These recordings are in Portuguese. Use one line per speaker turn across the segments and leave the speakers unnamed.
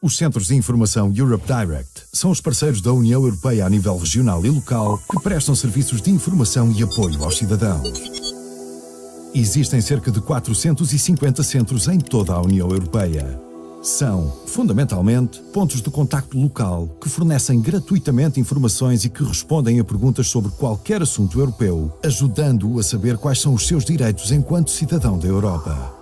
Os Centros de Informação Europe Direct são os parceiros da União Europeia a nível regional e local que prestam serviços de informação e apoio aos cidadãos. Existem cerca de 450 centros em toda a União Europeia. São, fundamentalmente, pontos de contacto local que fornecem gratuitamente informações e que respondem a perguntas sobre qualquer assunto europeu, ajudando-o a saber quais são os seus direitos enquanto cidadão da Europa.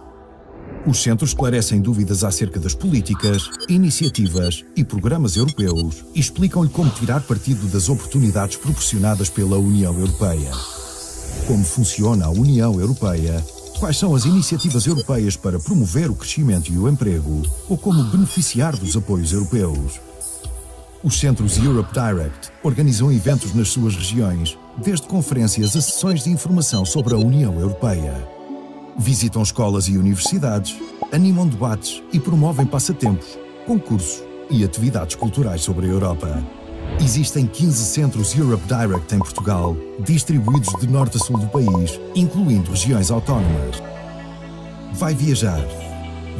Os centros esclarecem dúvidas acerca das políticas, iniciativas e programas europeus e explicam-lhe como tirar partido das oportunidades proporcionadas pela União Europeia. Como funciona a União Europeia, quais são as iniciativas europeias para promover o crescimento e o emprego, ou como beneficiar dos apoios europeus. Os Centros Europe Direct organizam eventos nas suas regiões, desde conferências a sessões de informação sobre a União Europeia. Visitam escolas e universidades, animam debates e promovem passatempos, concursos e atividades culturais sobre a Europa. Existem 15 centros Europe Direct em Portugal, distribuídos de norte a sul do país, incluindo regiões autónomas. Vai viajar,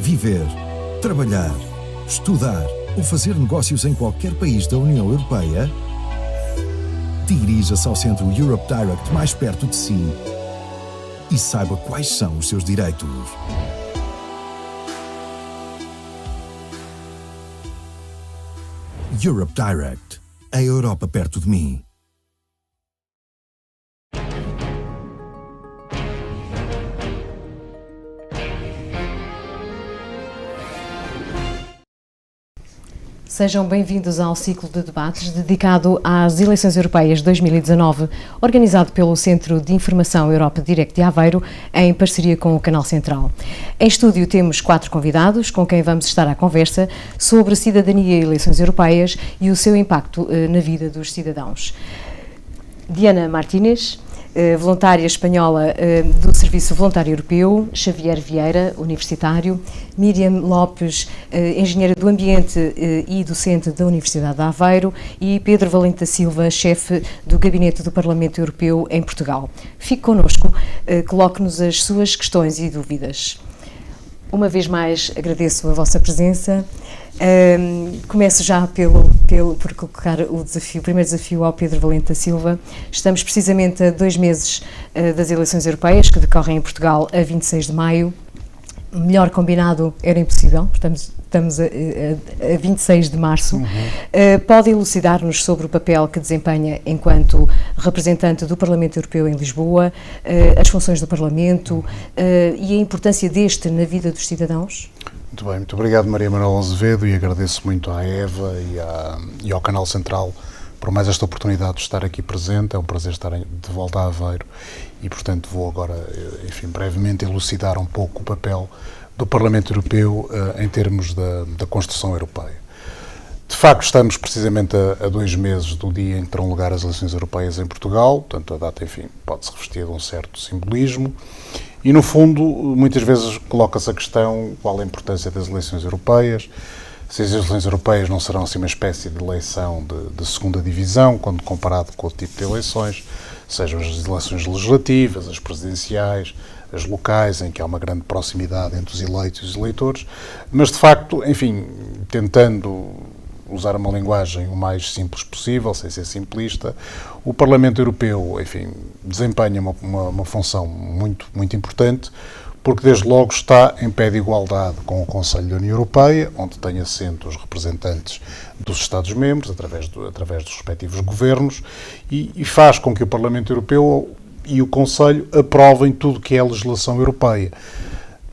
viver, trabalhar, estudar ou fazer negócios em qualquer país da União Europeia? Dirija-se ao centro Europe Direct mais perto de si e saiba quais são os seus direitos. Europe Direct. A Europa perto de mim.
Sejam bem-vindos ao ciclo de debates dedicado às eleições europeias de 2019, organizado pelo Centro de Informação Europa Direct de Aveiro, em parceria com o Canal Central. Em estúdio temos 4 convidados, com quem vamos estar à conversa sobre cidadania e eleições europeias e o seu impacto na vida dos cidadãos. Diana Martínez, voluntária espanhola do Serviço Voluntário Europeu, Xavier Vieira, universitário, Miriam Lopes, engenheira do Ambiente e docente da Universidade de Aveiro, e Pedro Valente da Silva, chefe do Gabinete do Parlamento Europeu em Portugal. Fique connosco, coloque-nos as suas questões e dúvidas. Uma vez mais agradeço a vossa presença. Começo já por colocar o primeiro desafio ao Pedro Valente da Silva. Estamos precisamente a 2 meses das eleições europeias, que decorrem em Portugal a 26 de maio. Melhor combinado era impossível, estamos a 26 de março. Pode elucidar-nos sobre o papel que desempenha enquanto representante do Parlamento Europeu em Lisboa, as funções do Parlamento e a importância deste na vida dos cidadãos?
Muito bem, muito obrigado Maria Manuela Azevedo, e agradeço muito à Eva e ao Canal Central por mais esta oportunidade de estar aqui presente. É um prazer estar de volta a Aveiro e, portanto, vou agora, brevemente elucidar um pouco o papel do Parlamento Europeu em termos da construção europeia. De facto, estamos precisamente a 2 meses do dia em que terão lugar as eleições europeias em Portugal, portanto a data, pode-se revestir de um certo simbolismo. E, no fundo, muitas vezes coloca-se a questão qual a importância das eleições europeias, se as eleições europeias não serão assim uma espécie de eleição de segunda divisão, quando comparado com outro tipo de eleições, sejam as eleições legislativas, as presidenciais, as locais, em que há uma grande proximidade entre os eleitos e os eleitores, mas, de facto, tentando usar uma linguagem o mais simples possível, sem ser simplista, o Parlamento Europeu, desempenha uma função muito, muito importante, porque desde logo está em pé de igualdade com o Conselho da União Europeia, onde tem assento os representantes dos Estados-membros, através dos respectivos governos, e faz com que o Parlamento Europeu e o Conselho aprovem tudo o que é legislação europeia.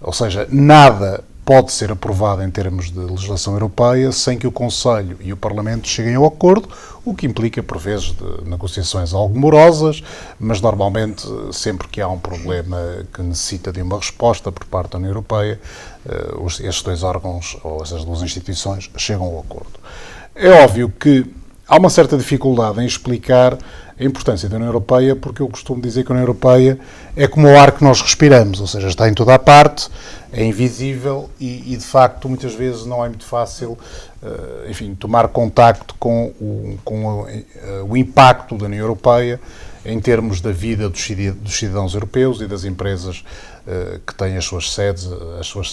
Ou seja, nada pode ser aprovado em termos de legislação europeia sem que o Conselho e o Parlamento cheguem ao acordo, o que implica, por vezes, de negociações algo morosas, mas normalmente, sempre que há um problema que necessita de uma resposta por parte da União Europeia, estes 2 órgãos, ou essas 2 instituições, chegam ao acordo. É óbvio que há uma certa dificuldade em explicar a importância da União Europeia, porque eu costumo dizer que a União Europeia é como o ar que nós respiramos, ou seja, está em toda a parte, é invisível e de facto, muitas vezes não é muito fácil, tomar contacto com o impacto da União Europeia em termos da vida dos cidadãos europeus e das empresas que têm as suas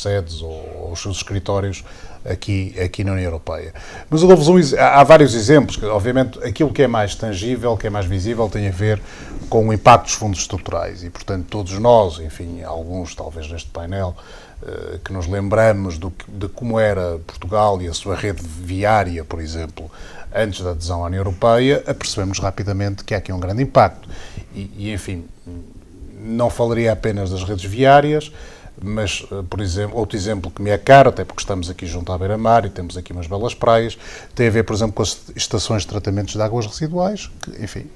sedes ou os seus escritórios aqui na União Europeia. Mas eu dou-vos há vários exemplos, que, obviamente aquilo que é mais tangível, que é mais visível, tem a ver com o impacto dos fundos estruturais e, portanto, todos nós, enfim, alguns talvez neste painel, que nos lembramos de como era Portugal e a sua rede viária, por exemplo, antes da adesão à União Europeia, apercebemos rapidamente que há aqui um grande impacto. Enfim, não falaria apenas das redes viárias, mas, por exemplo, outro exemplo que me é caro, até porque estamos aqui junto à beira-mar e temos aqui umas belas praias, tem a ver, por exemplo, com as estações de tratamentos de águas residuais, que, enfim,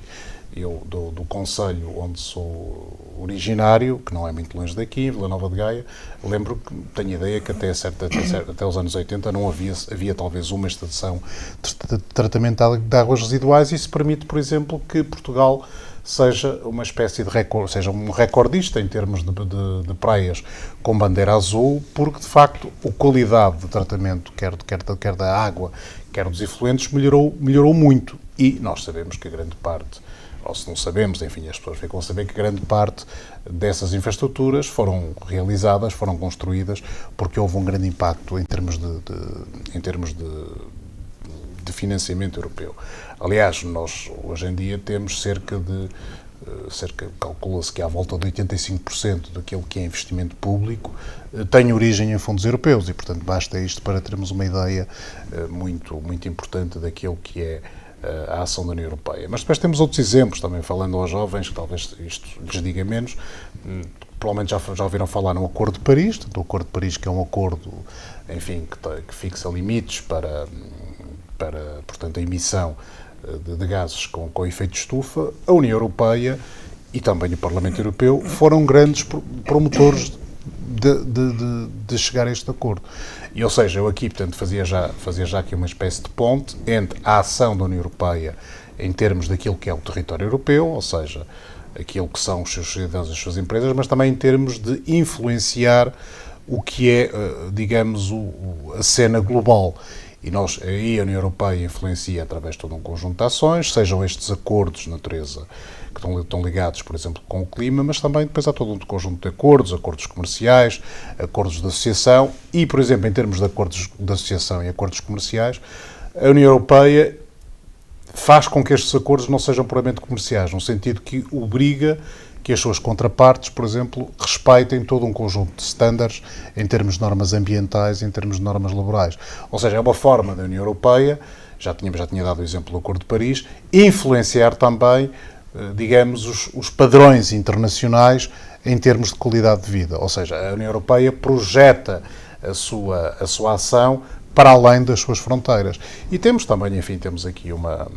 eu do concelho onde sou originário, que não é muito longe daqui, Vila Nova de Gaia, lembro que tenho ideia que até os anos 80 não havia talvez uma estação de tratamento de águas residuais, e isso permite, por exemplo, que Portugal seja uma espécie de recorde, seja um recordista em termos de praias com bandeira azul, porque de facto a qualidade de tratamento, quer da água, quer dos efluentes, melhorou muito. E nós sabemos que a grande parte, ou se não sabemos, enfim, as pessoas ficam a saber que grande parte dessas infraestruturas foram realizadas, foram construídas, porque houve um grande impacto em termos de financiamento europeu. Aliás, nós hoje em dia temos calcula-se que à volta de 85% daquilo que é investimento público tem origem em fundos europeus e, portanto, basta isto para termos uma ideia muito, muito importante daquilo que é a ação da União Europeia. Mas depois temos outros exemplos, também falando aos jovens, que talvez isto lhes diga menos. Provavelmente já ouviram falar no Acordo de Paris, o Acordo de Paris, que é um acordo, enfim, que fixa limites para portanto, a emissão de gases com efeito de estufa. A União Europeia e também o Parlamento Europeu foram grandes promotores de chegar a este acordo. E, ou seja, eu aqui, portanto, fazia já aqui uma espécie de ponte entre a ação da União Europeia em termos daquilo que é o território europeu, ou seja, aquilo que são os seus cidadãos e as suas empresas, mas também em termos de influenciar o que é, digamos, a cena global. E aí a União Europeia influencia através de todo um conjunto de ações, sejam estes acordos de natureza que estão ligados, por exemplo, com o clima, mas também depois há todo um conjunto de acordos comerciais, acordos de associação e, por exemplo, em termos de acordos de associação e acordos comerciais, a União Europeia faz com que estes acordos não sejam puramente comerciais, no sentido que obriga que as suas contrapartes, por exemplo, respeitem todo um conjunto de estándares em termos de normas ambientais, em termos de normas laborais. Ou seja, é uma forma da União Europeia, já tinha dado o exemplo do Acordo de Paris, influenciar também, digamos, os padrões internacionais em termos de qualidade de vida. Ou seja, a União Europeia projeta a sua ação para além das suas fronteiras. E temos também, enfim, temos aqui uma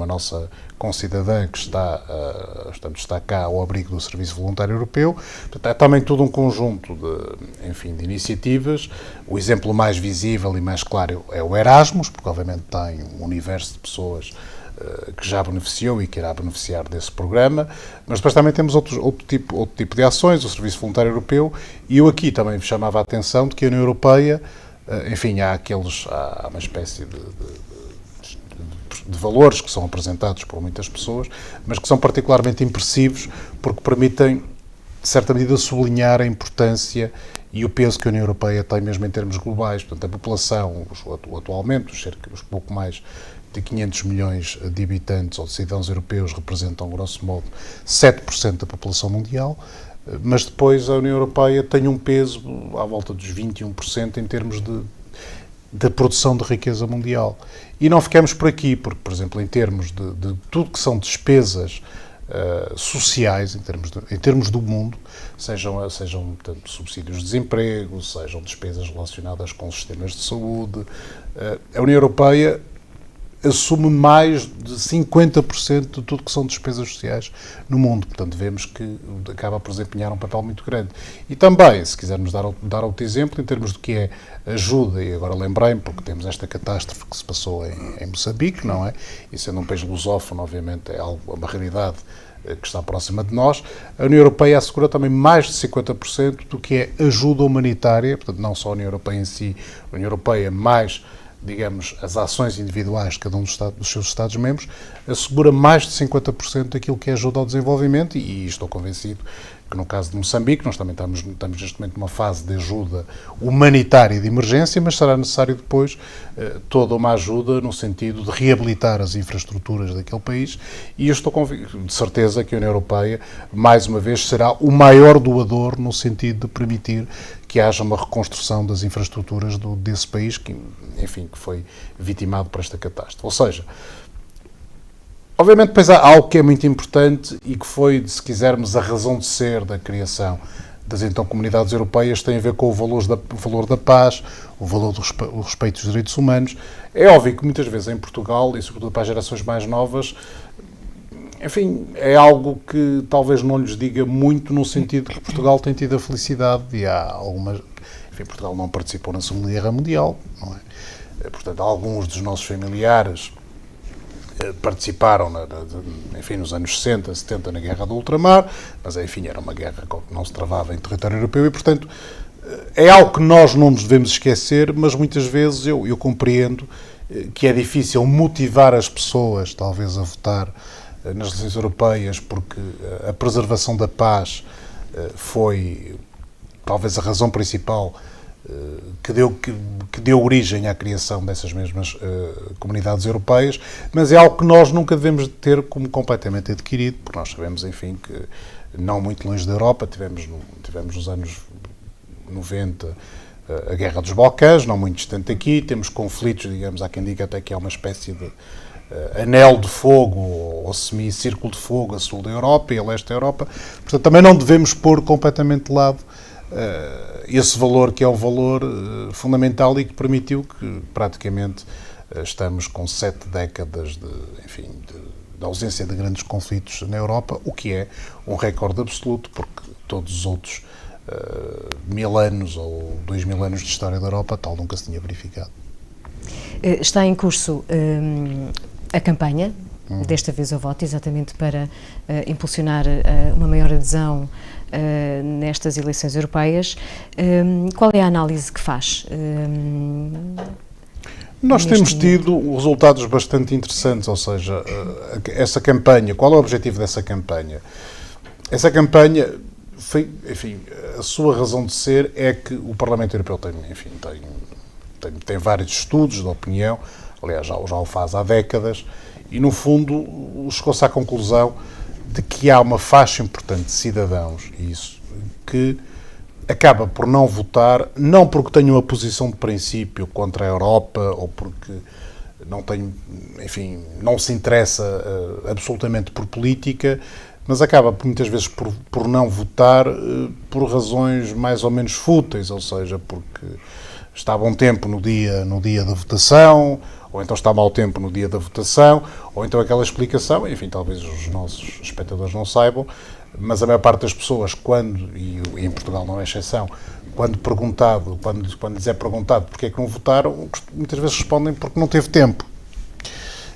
nossa concidadã que está cá ao abrigo do Serviço Voluntário Europeu. Portanto, é também todo um conjunto de iniciativas. O exemplo mais visível e mais claro é o Erasmus, porque obviamente tem um universo de pessoas que já beneficiou e que irá beneficiar desse programa, mas depois também temos outro tipo de ações, o Serviço Voluntário Europeu, e eu aqui também chamava a atenção de que a União Europeia, enfim, há uma espécie de valores que são apresentados por muitas pessoas, mas que são particularmente impressivos porque permitem, de certa medida, sublinhar a importância e o peso que a União Europeia tem mesmo em termos globais. Portanto, a população, atualmente, os pouco mais de 500 milhões de habitantes ou de cidadãos europeus representam, grosso modo, 7% da população mundial, mas depois a União Europeia tem um peso à volta dos 21% em termos da produção de riqueza mundial. E não ficamos por aqui, porque, por exemplo, em termos de tudo que são despesas sociais, em termos do mundo, sejam portanto, subsídios de desemprego, sejam despesas relacionadas com sistemas de saúde, a União Europeia assume mais de 50% de tudo que são despesas sociais no mundo. Portanto, vemos que acaba por desempenhar um papel muito grande. E também, se quisermos dar outro exemplo, em termos do que é ajuda, e agora lembrei-me, porque temos esta catástrofe que se passou em Moçambique, não é? E sendo um país lusófono, obviamente, é uma realidade que está próxima de nós. A União Europeia assegura também mais de 50% do que é ajuda humanitária, portanto, não só a União Europeia em si, a União Europeia mais, digamos, as ações individuais de cada um dos seus Estados-membros, assegura mais de 50% daquilo que é ajuda ao desenvolvimento e estou convencido porque no caso de Moçambique nós também estamos neste momento numa fase de ajuda humanitária de emergência, mas será necessário depois toda uma ajuda no sentido de reabilitar as infraestruturas daquele país, e eu estou de certeza que a União Europeia, mais uma vez, será o maior doador no sentido de permitir que haja uma reconstrução das infraestruturas desse país que, enfim, que foi vitimado por esta catástrofe. Ou seja, obviamente, depois há algo que é muito importante e que foi, se quisermos, a razão de ser da criação das então comunidades europeias, tem a ver com o valor da paz, o valor do respeito dos direitos humanos. É óbvio que muitas vezes em Portugal, e sobretudo para as gerações mais novas, enfim, é algo que talvez não lhes diga muito, no sentido que Portugal tem tido a felicidade e há algumas... Enfim, Portugal não participou na Segunda Guerra Mundial, não é? Portanto, alguns dos nossos familiares participaram, enfim, nos anos 60, 70 na Guerra do Ultramar, mas, enfim, era uma guerra que não se travava em território europeu e, portanto, é algo que nós não nos devemos esquecer, mas muitas vezes eu compreendo que é difícil motivar as pessoas, talvez, a votar nas eleições europeias, porque a preservação da paz foi, talvez, a razão principal que deu origem à criação dessas mesmas comunidades europeias, mas é algo que nós nunca devemos ter como completamente adquirido, porque nós sabemos, enfim, que não muito longe da Europa, tivemos nos anos 90 a Guerra dos Balcãs, não muito distante aqui, temos conflitos, digamos, há quem diga até que é uma espécie de anel de fogo ou semicírculo de fogo a sul da Europa e a leste da Europa, portanto também não devemos pôr completamente de lado esse valor que é um valor fundamental e que permitiu que praticamente estamos com 7 décadas de ausência de grandes conflitos na Europa, o que é um recorde absoluto, porque todos os outros 1000 anos ou 2000 anos de história da Europa tal nunca se tinha verificado.
Está em curso a campanha, desta vez ao voto, exatamente para impulsionar uma maior adesão nestas eleições europeias. Qual é a análise que faz?
Nós temos tido resultados bastante interessantes, ou seja, essa campanha, qual é o objetivo dessa campanha? Essa campanha, enfim, a sua razão de ser é que o Parlamento Europeu tem vários estudos de opinião, aliás, já o faz há décadas, e no fundo chegou-se à conclusão de que há uma faixa importante de cidadãos, que acaba por não votar, não porque tenha uma posição de princípio contra a Europa ou porque não se interessa absolutamente por política, mas acaba muitas vezes por não votar por razões mais ou menos fúteis, ou seja, porque está bom tempo no dia da votação, ou então está mau tempo no dia da votação, ou então aquela explicação, enfim, talvez os nossos espectadores não saibam, mas a maior parte das pessoas, e em Portugal não é exceção, quando lhes é perguntado porque é que não votaram, muitas vezes respondem porque não teve tempo.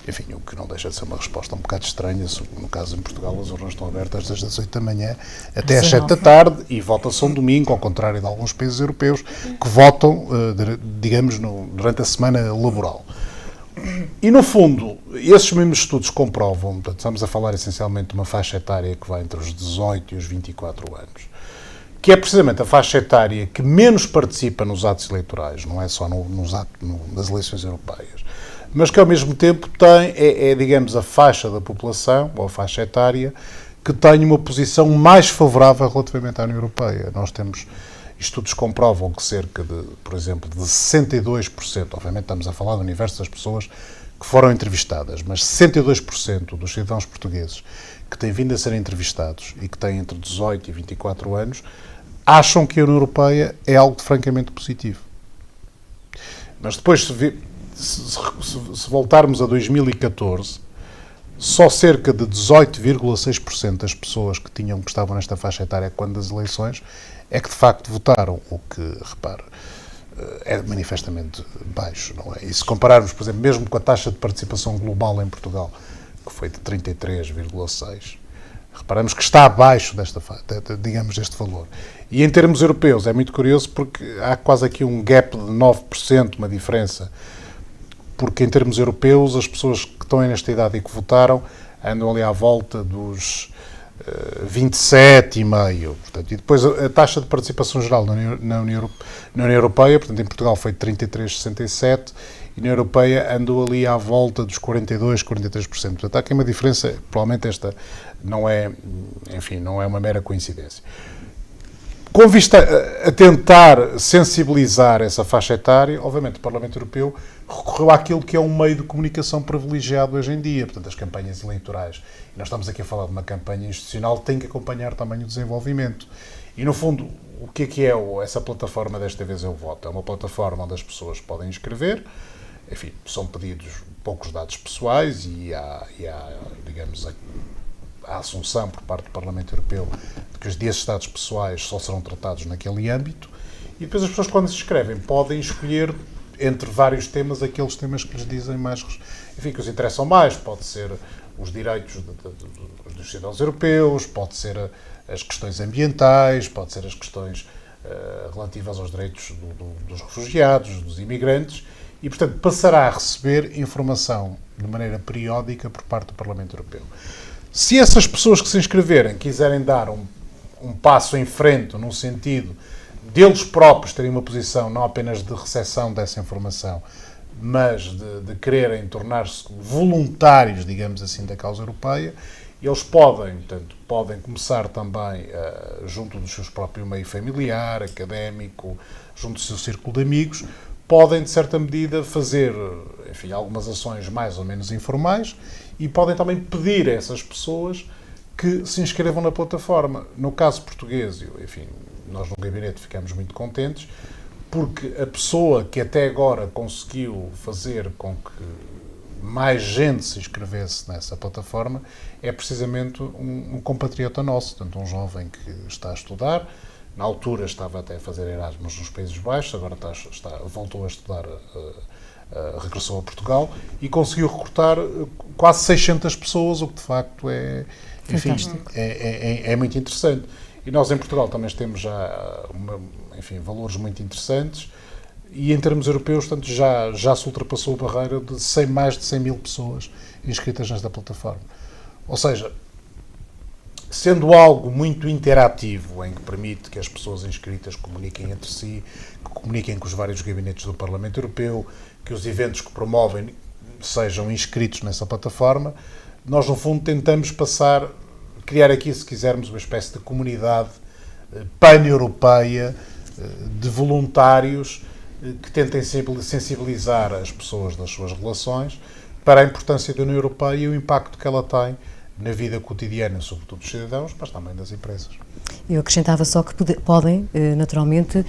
Enfim, o que não deixa de ser uma resposta um bocado estranha. No caso, em Portugal, as urnas estão abertas desde as 8 da manhã até às 7 da tarde e vota-se um domingo, ao contrário de alguns países europeus que votam, digamos, durante a semana laboral. E, no fundo, esses mesmos estudos comprovam, portanto, estamos a falar essencialmente de uma faixa etária que vai entre os 18 e os 24 anos, que é precisamente a faixa etária que menos participa nos atos eleitorais, não é só nas eleições europeias, mas que ao mesmo tempo digamos, a faixa da população, ou a faixa etária, que tem uma posição mais favorável relativamente à União Europeia. Nós temos estudos que comprovam que cerca de, por exemplo, de 62%, obviamente estamos a falar do universo das pessoas que foram entrevistadas, mas 62% dos cidadãos portugueses que têm vindo a ser entrevistados e que têm entre 18 e 24 anos, acham que a União Europeia é algo de francamente positivo. Mas depois, se voltarmos a 2014, só cerca de 18,6% das pessoas que estavam nesta faixa etária quando das eleições é que de facto votaram, o que, repare, é manifestamente baixo, não é? E se compararmos, por exemplo, mesmo com a taxa de participação global em Portugal, que foi de 33,6%, reparamos que está abaixo deste valor. E em termos europeus é muito curioso porque há quase aqui um gap de 9%, uma diferença, porque em termos europeus as pessoas que estão nesta idade e que votaram andam ali à volta dos 27,5%. Portanto, e depois a taxa de participação geral na União Europeia, portanto, em Portugal foi 33,67%, e na Europeia andou ali à volta dos 42%, 43%. Portanto, há aqui uma diferença, provavelmente esta não é, enfim, não é uma mera coincidência. Com vista a tentar sensibilizar essa faixa etária, obviamente o Parlamento Europeu recorreu àquilo que é um meio de comunicação privilegiado hoje em dia, portanto, as campanhas eleitorais. E nós estamos aqui a falar de uma campanha institucional que tem que acompanhar também o desenvolvimento. E, no fundo, o que é essa plataforma desta vez é o voto? É uma plataforma onde as pessoas podem inscrever, enfim, são pedidos poucos dados pessoais e há digamos, a assunção por parte do Parlamento Europeu de que os desses dados pessoais só serão tratados naquele âmbito, e depois as pessoas, quando se inscrevem, podem escolher entre vários temas aqueles temas que lhes dizem mais, enfim, que os interessam mais. Pode ser os direitos dos cidadãos europeus, pode ser as questões ambientais, pode ser as questões relativas aos direitos dos refugiados, dos imigrantes, e, portanto, passará a receber informação de maneira periódica por parte do Parlamento Europeu. Se essas pessoas que se inscreverem quiserem dar um passo em frente, no sentido deles próprios terem uma posição não apenas de recepção dessa informação, mas de quererem tornar-se voluntários, digamos assim, da causa europeia, eles podem começar também junto do seu próprio meio familiar, académico, junto do seu círculo de amigos, podem, de certa medida, fazer, enfim, algumas ações mais ou menos informais, e podem também pedir a essas pessoas que se inscrevam na plataforma. No caso português, enfim, nós no gabinete ficamos muito contentes, porque a pessoa que até agora conseguiu fazer com que mais gente se inscrevesse nessa plataforma é precisamente um compatriota nosso, portanto, um jovem que está a estudar. Na altura estava até a fazer Erasmus nos Países Baixos, agora voltou a estudar, regressou a Portugal e conseguiu recrutar quase 600 pessoas, o que de facto enfim, é muito interessante. E nós em Portugal também temos já enfim, valores muito interessantes, e em termos europeus, portanto, já se ultrapassou a barreira de mais de 100 mil pessoas inscritas nesta plataforma. Ou seja, sendo algo muito interativo, em que permite que as pessoas inscritas comuniquem entre si, que comuniquem com os vários gabinetes do Parlamento Europeu, que os eventos que promovem sejam inscritos nessa plataforma, nós, no fundo, tentamos criar aqui, se quisermos, uma espécie de comunidade pan-europeia de voluntários que tentem sensibilizar as pessoas das suas relações para a importância da União Europeia e o impacto que ela tem na vida cotidiana, sobretudo dos cidadãos, mas também das empresas.
Eu acrescentava só que podem, naturalmente,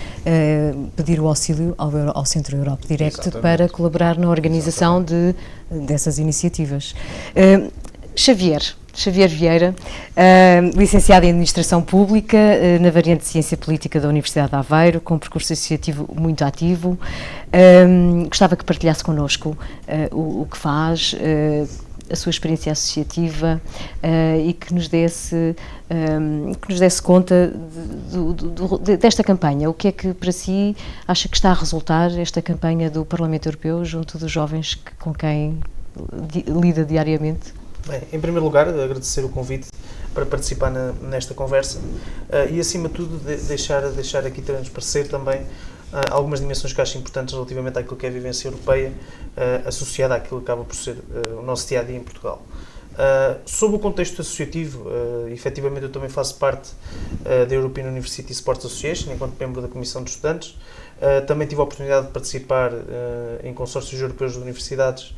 pedir o auxílio ao Centro Europe Direct. Exatamente. Para colaborar na organização dessas iniciativas. Xavier Vieira, licenciado em Administração Pública, na variante de Ciência Política da Universidade de Aveiro, com um percurso associativo muito ativo. Gostava que partilhasse connosco o que faz, a sua experiência associativa, e que nos desse conta desta campanha. O que é que, para si, acha que está a resultar esta campanha do Parlamento Europeu junto dos jovens com quem lida diariamente?
Bem, em primeiro lugar, agradecer o convite para participar nesta conversa e, acima de tudo, deixar aqui transparecer também algumas dimensões que acho importantes relativamente àquilo que é a vivência europeia, associada àquilo que acaba por ser o nosso dia-a-dia em Portugal. Sob o contexto associativo, efetivamente eu também faço parte da European University Sports Association, enquanto membro da Comissão de Estudantes. Também tive a oportunidade de participar em consórcios europeus de universidades,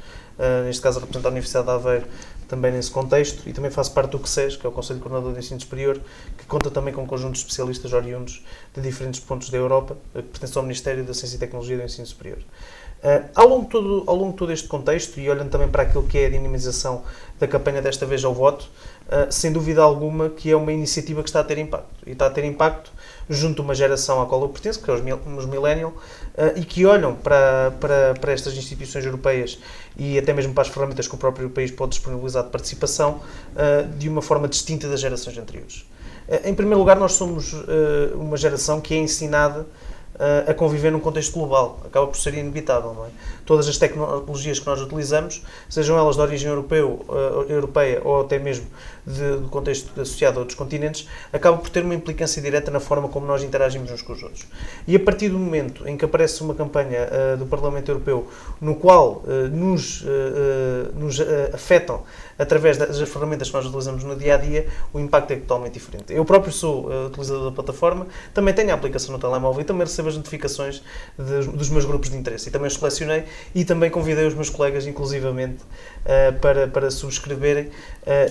neste caso a representar a Universidade de Aveiro, também nesse contexto, e também faço parte do CSES, que é o Conselho Coordenador de Ensino Superior, que conta também com um conjunto de especialistas oriundos de diferentes pontos da Europa, que pertencem ao Ministério da Ciência e Tecnologia e do Ensino Superior. Ao longo de todo este contexto, e olhando também para aquilo que é a dinamização da campanha desta vez ao voto, sem dúvida alguma que é uma iniciativa que está a ter impacto. E está a ter impacto junto a uma geração à qual eu pertenço, que é os millennials, e que olham para estas instituições europeias e até mesmo para as ferramentas que o próprio país pode disponibilizar de participação de uma forma distinta das gerações anteriores. Em primeiro lugar, nós somos uma geração que é ensinada a conviver num contexto global. Acaba por ser inevitável, não é? Todas as tecnologias que nós utilizamos, sejam elas de origem europeia ou até mesmo do contexto associado a outros continentes, acabam por ter uma implicância direta na forma como nós interagimos uns com os outros. E a partir do momento em que aparece uma campanha do Parlamento Europeu no qual nos afetam através das ferramentas que nós utilizamos no dia-a-dia, o impacto é totalmente diferente. Eu próprio sou utilizador da plataforma, também tenho a aplicação no telemóvel e também recebo as notificações dos meus grupos de interesse. E também os selecionei e também convidei os meus colegas, inclusivamente, para subscreverem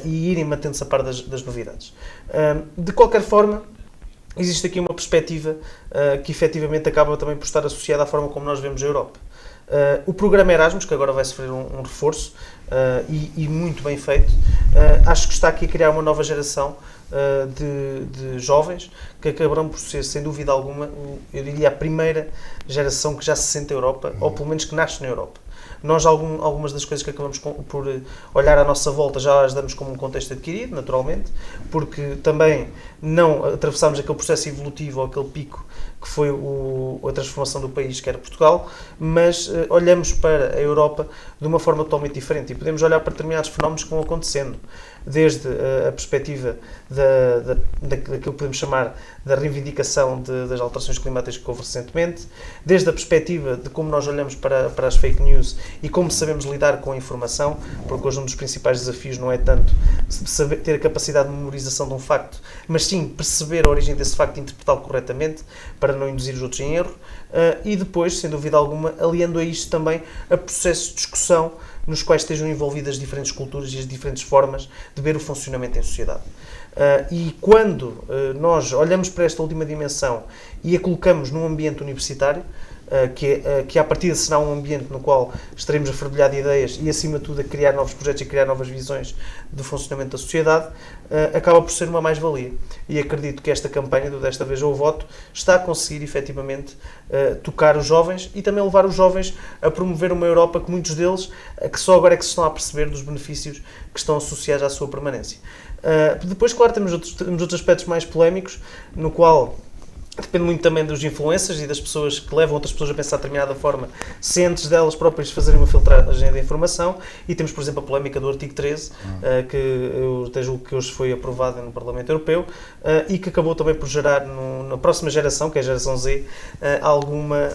e irem mantendo-se a par das novidades. De qualquer forma, existe aqui uma perspectiva que efetivamente acaba também por estar associada à forma como nós vemos a Europa. O programa Erasmus, que agora vai sofrer um reforço e muito bem feito, acho que está aqui a criar uma nova geração de jovens que acabarão por ser, sem dúvida alguma, eu diria a primeira geração que já se sente a Europa, ou pelo menos que nasce na Europa. Nós, algumas das coisas que acabamos por olhar à nossa volta, já as damos como um contexto adquirido, naturalmente, porque também não atravessámos aquele processo evolutivo ou aquele pico que foi a transformação do país, que era Portugal, mas olhamos para a Europa de uma forma totalmente diferente e podemos olhar para determinados fenómenos que vão acontecendo, desde a perspectiva daquilo que podemos chamar da reivindicação das alterações climáticas que houve recentemente, desde a perspectiva de como nós olhamos para as fake news e como sabemos lidar com a informação, porque hoje um dos principais desafios não é tanto ter a capacidade de memorização de um facto, mas sim perceber a origem desse facto e interpretá-lo corretamente para não induzir os outros em erro, e depois, sem dúvida alguma, aliando a isto também a processos de discussão nos quais estejam envolvidas as diferentes culturas e as diferentes formas de ver o funcionamento em sociedade. E quando nós olhamos para esta última dimensão e a colocamos num ambiente universitário, que à partida será um ambiente no qual estaremos a fervilhar de ideias e, acima de tudo, a criar novos projetos e a criar novas visões do funcionamento da sociedade, acaba por ser uma mais-valia. E acredito que esta campanha, do Desta Vez ao Voto, está a conseguir, efetivamente, tocar os jovens e também levar os jovens a promover uma Europa que muitos deles, que só agora é que se estão a perceber dos benefícios que estão associados à sua permanência. Depois, claro, temos outros aspectos mais polémicos, no qual depende muito também dos influencers e das pessoas que levam outras pessoas a pensar de determinada forma, se antes delas próprias fazerem uma filtragem da informação. E temos, por exemplo, a polémica do artigo 13, que eu até julgo que hoje foi aprovado no Parlamento Europeu, e que acabou também por gerar na próxima geração, que é a geração Z, alguma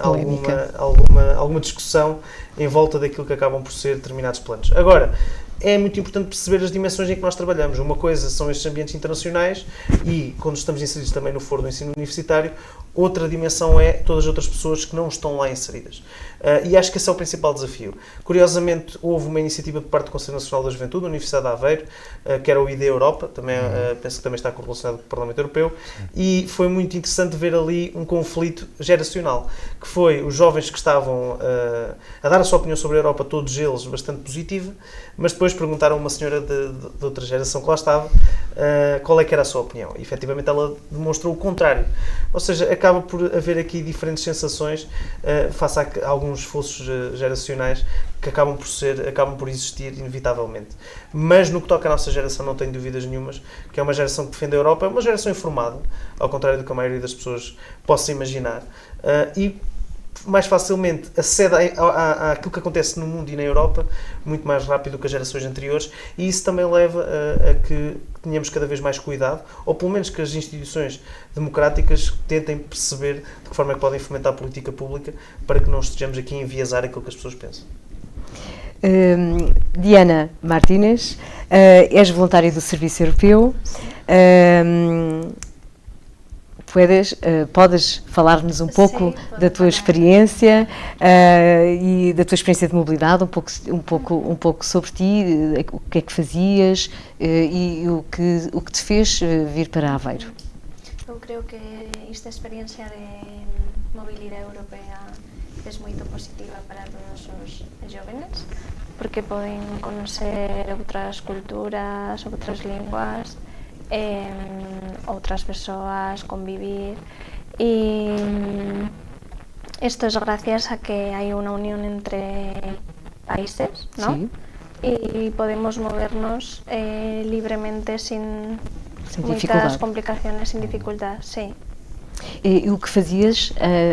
discussão em volta daquilo que acabam por ser determinados planos. Agora, é muito importante perceber as dimensões em que nós trabalhamos. Uma coisa são estes ambientes internacionais e, quando estamos inseridos também no foro do ensino universitário, outra dimensão é todas as outras pessoas que não estão lá inseridas. E acho que esse é o principal desafio. Curiosamente, houve uma iniciativa por parte do Conselho Nacional da Juventude, da Universidade de Aveiro, que era o ID Europa, também, penso que também está correlacionado com o Parlamento Europeu, e foi muito interessante ver ali um conflito geracional, que foi os jovens que estavam a dar a sua opinião sobre a Europa, todos eles bastante positiva, mas depois perguntaram a uma senhora de outra geração que lá estava qual é que era a sua opinião. E, efetivamente, ela demonstrou o contrário. Ou seja, acaba por haver aqui diferentes sensações face a alguns esforços geracionais que acabam por existir inevitavelmente. Mas no que toca à nossa geração, não tenho dúvidas nenhumas que é uma geração que defende a Europa, é uma geração informada, ao contrário do que a maioria das pessoas possa imaginar, e mais facilmente acede àquilo que acontece no mundo e na Europa muito mais rápido do que as gerações anteriores, e isso também leva a que tenhamos cada vez mais cuidado, ou pelo menos que as instituições democráticas tentem perceber de que forma é que podem fomentar a política pública para que não estejamos aqui a enviesar aquilo que as pessoas pensam.
Diana Martínez, és voluntária do Serviço Europeu. Podes falar-nos um pouco da tua experiência e da tua experiência de mobilidade, um pouco sobre ti, o que é que fazias e o que te fez vir para Aveiro?
Eu creo que esta experiencia de mobilidade europea é muito positiva para todos os jóvenes, porque podem conhecer outras culturas, outras línguas, otras personas, convivir, y esto es gracias a que hay una unión entre países, ¿no? Sí. Y podemos movernos libremente sin muchas complicaciones, sin dificultad, sí.
E o que fazias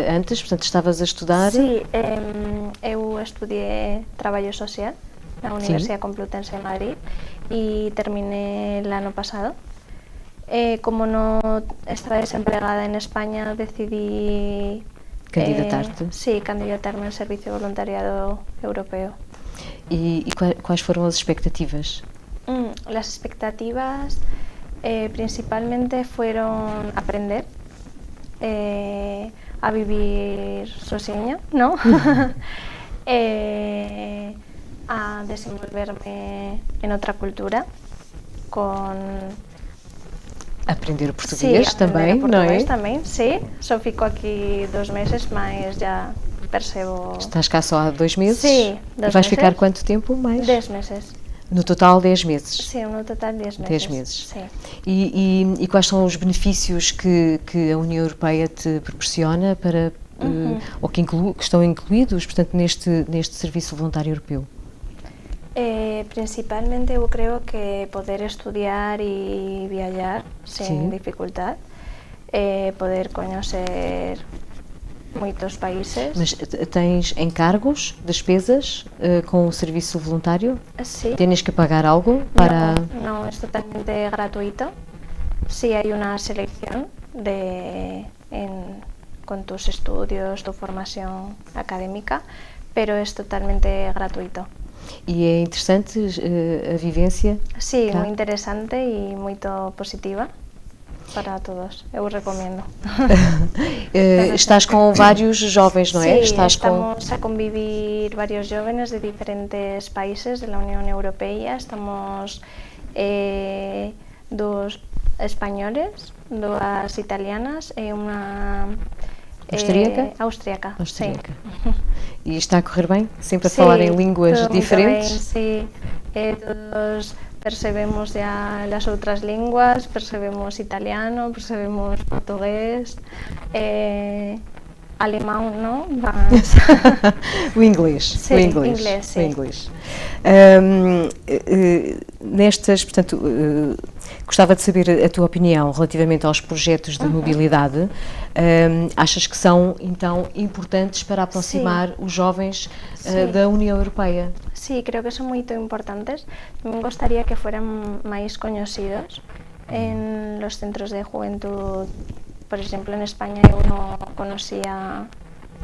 antes? Portanto, estavas a estudar?
Sí, eu estudié Traballo Social na Universidade Complutense de Madrid e terminé el ano pasado. Como no estaba desempregada en España, decidí
Candidatarte?
Sí, candidatarme al Servicio de Voluntariado Europeo.
E quais foram as expectativas?
Las expectativas principalmente fueron aprender a vivir sozinha, ¿no? A desenvolverme en otra cultura, con...
Aprender o português também,
não é?
Também,
sim. Só fico aqui 2 meses, mas já percebo...
Estás cá só há 2 meses?
Sim, 2
meses. Vais
meses.
ficar quanto tempo mais?
10 meses.
No total 10 meses?
Sim, no total 10 meses.
10 meses.
Sim.
E quais são os benefícios que a União Europeia te proporciona para, ou que estão incluídos, portanto, neste Serviço Voluntário Europeu?
Principalmente eu creo que poder estudiar e viajar sem dificuldade, poder conhecer muitos países.
Mas tens encargos, despesas com o serviço voluntário?
Sí.
¿Tienes que pagar algo para...?
No, es totalmente gratuito. Sí hay una selección con tus estudios, tu formación académica, pero es totalmente gratuito.
E é interessante a vivência?
Sí, muy interesante y muy positiva. Para todos, eu recomendo.
Estás com vários jovens, não é?
Sí, estamos a convivir varios jóvenes de diferentes países de la Unión Europea. Estamos 2 españoles, 2 italianas e uma...
Austríaca.
Sí.
E está a correr bem? Sempre a falar em línguas diferentes?
Sim, todos percebemos já as outras línguas, percebemos italiano, percebemos português, alemão, não? Mas...
o inglês.
Sim,
o inglês.
Sim.
O inglês. Nestas, portanto, gostava de saber a tua opinião relativamente aos projetos de mobilidade. Achas que são, então, importantes para aproximar os jovens da União Europeia?
Sí, creo que son muy importantes. Me gustaría que fueran más conocidos en los centros de juventud. Por ejemplo, en España yo no conocía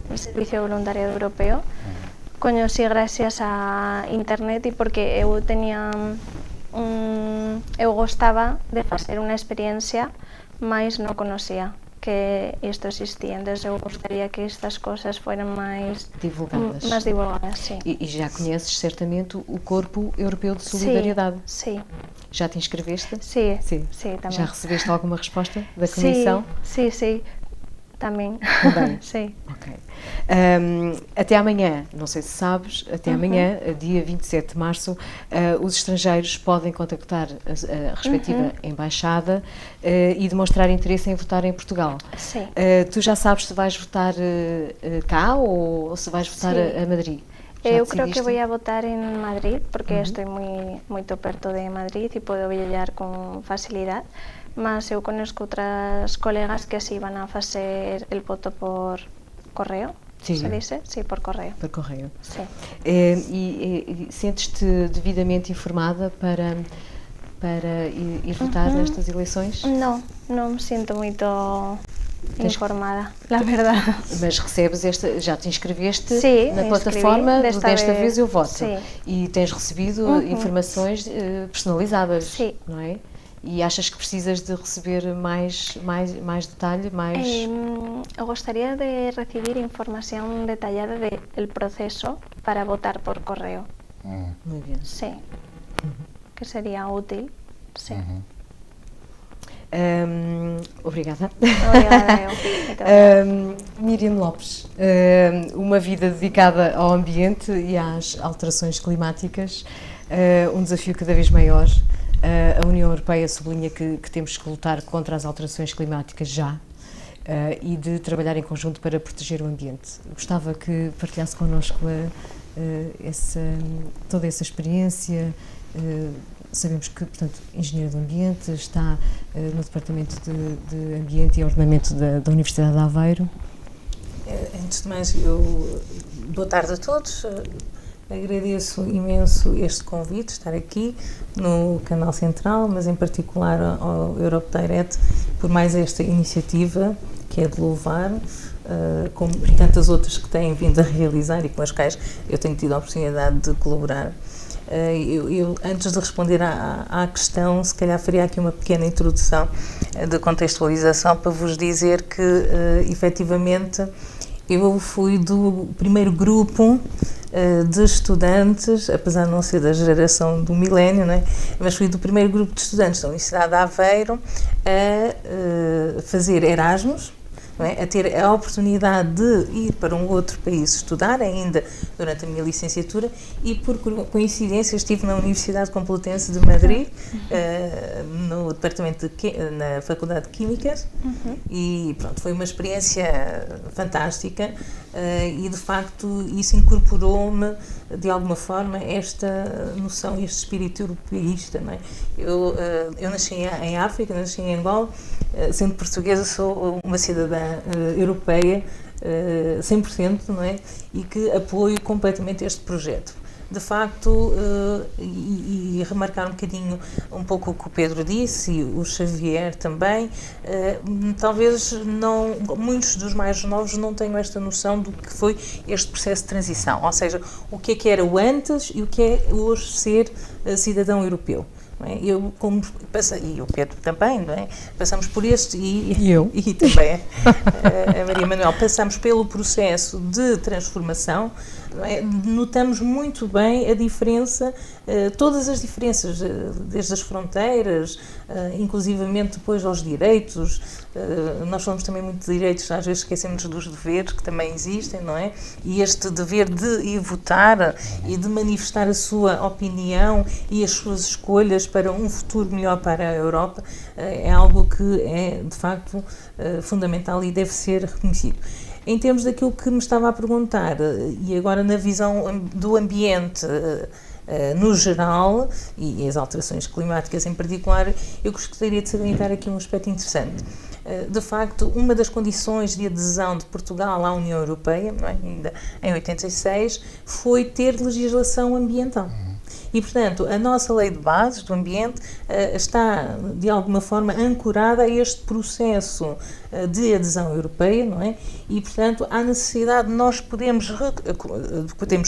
el Servicio Voluntario Europeo. Conocí gracias a internet y porque eu tenía eu gostaba de facer unha experiencia, mas non conocía que isto existía. Entonces eu gostaria que estas coisas fueran máis divulgadas, sí.
E já conheces certamente o Corpo Europeu de Solidariedade?
Sim.
Já te inscreveste?
Sim,
Já
também.
recebeste alguma resposta da Comissão?
Sim. Também. Sim.
Ok. Até amanhã, não sei se sabes, até amanhã, dia 27 de março, os estrangeiros podem contactar a respectiva embaixada e demonstrar interesse em votar em Portugal.
Sim.
Tu já sabes se vais votar cá ou se vais votar a Madrid?
Eu creo que voy a votar en Madrid porque estoy muy perto de Madrid y puedo viajar con facilidad. Mas eu conozco outras colegas que así van a facer el voto por correo.
Sí.
¿Se dice? Sí, por correo.
Por correio.
Sí.
E sentes-te devidamente informada para ir votar nestas eleições?
No me siento muito informada, la verdad.
Mas recebes já te inscreveste na
inscrevi,
plataforma desta vez eu voto.
Sim.
E tens recebido informações personalizadas,
Sim.
não é? E achas que precisas de receber mais detalhe, mais...
Eu gostaria de receber informação detalhada do processo para votar por correio.
Muito bem.
Sim. Que seria útil. Sim.
Obrigada.
Obrigada eu.
Miriam Lopes, uma vida dedicada ao ambiente e às alterações climáticas, um desafio cada vez maior. A União Europeia sublinha que temos que lutar contra as alterações climáticas já e de trabalhar em conjunto para proteger o ambiente. Gostava que partilhasse connosco toda essa experiência, Sabemos que, portanto, Engenheiro do Ambiente está no Departamento de Ambiente e Ordenamento da Universidade de Aveiro.
Antes de mais, boa tarde a todos. Agradeço imenso este convite, estar aqui no Canal Central, mas em particular ao Europe Direct, por mais esta iniciativa, que é de louvar, como tantas outras que têm vindo a realizar e com as quais eu tenho tido a oportunidade de colaborar. Eu, antes de responder à questão, se calhar faria aqui uma pequena introdução de contextualização para vos dizer que, efetivamente, eu fui do primeiro grupo de estudantes, apesar de não ser da geração do milénio, não é? Mas fui do primeiro grupo de estudantes da Universidade de Aveiro a fazer Erasmus, não é? A ter a oportunidade de ir para um outro país estudar, ainda durante a minha licenciatura, e por coincidência estive na Universidade Complutense de Madrid, no departamento na Faculdade de Químicas, e pronto, foi uma experiência fantástica, e de facto isso incorporou-me de alguma forma esta noção, este espírito europeísta, não é? Eu nasci em África, nasci em Angola, sendo portuguesa sou uma cidadã europeia 100%, não é? E que apoio completamente este projeto. De facto, e remarcar um bocadinho um pouco o que o Pedro disse e o Xavier também, talvez muitos dos mais novos não tenham esta noção do que foi este processo de transição, ou seja, o que era o antes e o que é hoje ser cidadão europeu. Não é? Eu, e o Pedro também, não é? Passamos por este e também a Maria Manuel, passamos pelo processo de transformação, não é? Notamos muito bem a diferença, todas as diferenças, desde as fronteiras, inclusivamente depois aos direitos. Nós falamos também muito de direitos, às vezes esquecemos dos deveres que também existem, não é? E este dever de ir votar e de manifestar a sua opinião e as suas escolhas para um futuro melhor para a Europa é algo que é, de facto, fundamental e deve ser reconhecido. Em termos daquilo que me estava a perguntar, e agora na visão do ambiente no geral, e as alterações climáticas em particular, eu gostaria de salientar aqui um aspecto interessante. De facto, uma das condições de adesão de Portugal à União Europeia, não é? Ainda em 86, foi ter legislação ambiental. E, portanto, a nossa lei de bases do ambiente está, de alguma forma, ancorada a este processo de adesão europeia, não é? E, portanto, há necessidade de nós podemos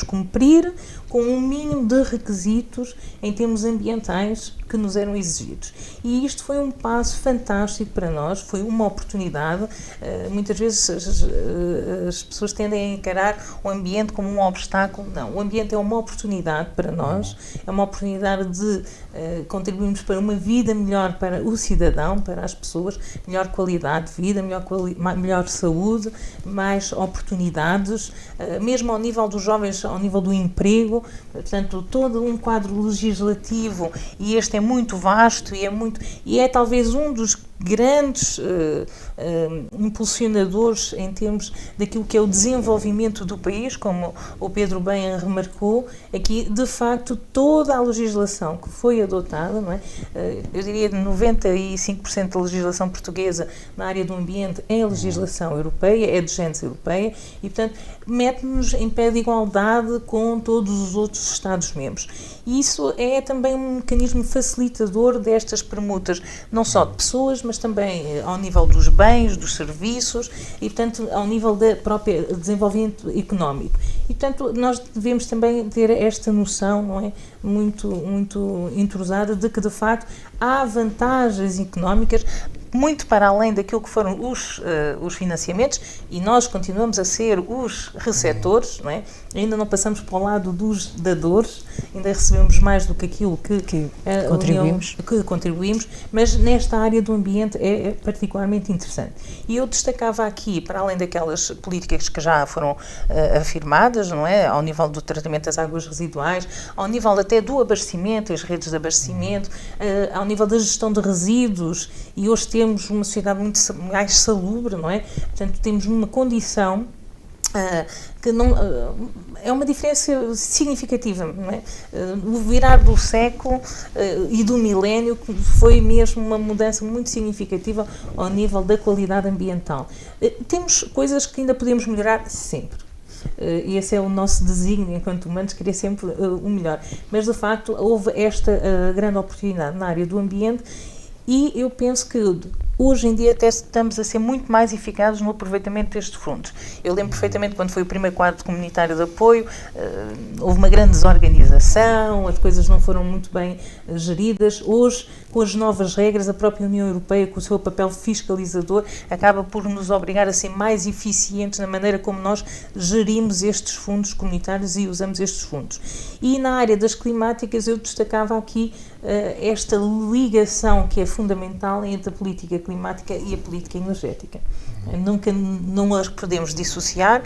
cumprir com um mínimo de requisitos em termos ambientais que nos eram exigidos. E isto foi um passo fantástico para nós, foi uma oportunidade. Muitas vezes as pessoas tendem a encarar o ambiente como um obstáculo. Não, o ambiente é uma oportunidade para nós, é uma oportunidade de contribuirmos para uma vida melhor para o cidadão, para as pessoas, melhor qualidade de vida, melhor saúde, mais oportunidades, mesmo ao nível dos jovens, ao nível do emprego. Portanto, todo um quadro legislativo, e este é muito vasto e é talvez um dos grandes impulsionadores em termos daquilo que é o desenvolvimento do país, como o Pedro bem remarcou, aqui de facto toda a legislação que foi adotada, não é? Eu diria 95% da legislação portuguesa na área do ambiente é legislação europeia, é de gênese europeia e, portanto, mete-nos em pé de igualdade com todos os outros Estados-membros. E isso é também um mecanismo facilitador destas permutas, não só de pessoas, mas também ao nível dos bens, dos serviços e, portanto, ao nível da própria desenvolvimento económico. E, portanto, nós devemos também ter esta noção, não é, muito entrosada de que, de facto, há vantagens económicas muito para além daquilo que foram os financiamentos, e nós continuamos a ser os receptores, não é? Ainda não passamos para o lado dos dadores, ainda recebemos mais do que aquilo que contribuímos, mas nesta área do ambiente é particularmente interessante. E eu destacava aqui, para além daquelas políticas que já foram afirmadas, não é? Ao nível do tratamento das águas residuais, ao nível até do abastecimento, as redes de abastecimento, ao nível da gestão de resíduos, e hoje temos uma sociedade muito mais salubre, não é? Portanto, temos uma condição que não, é uma diferença significativa, não é? O virar do século e do milénio foi mesmo uma mudança muito significativa ao nível da qualidade ambiental. Temos coisas que ainda podemos melhorar sempre. E esse é o nosso desígnio enquanto humanos, querer sempre o melhor. Mas, de facto, houve esta grande oportunidade na área do ambiente e eu penso que hoje em dia até estamos a ser muito mais eficazes no aproveitamento destes fundos. Eu lembro perfeitamente quando foi o primeiro quadro comunitário de apoio, houve uma grande desorganização, as coisas não foram muito bem geridas. Hoje, com as novas regras, a própria União Europeia, com o seu papel fiscalizador, acaba por nos obrigar a ser mais eficientes na maneira como nós gerimos estes fundos comunitários e usamos estes fundos. E na área das climáticas eu destacava aqui esta ligação que é fundamental entre a política climática e a política energética. Nunca não as podemos dissociar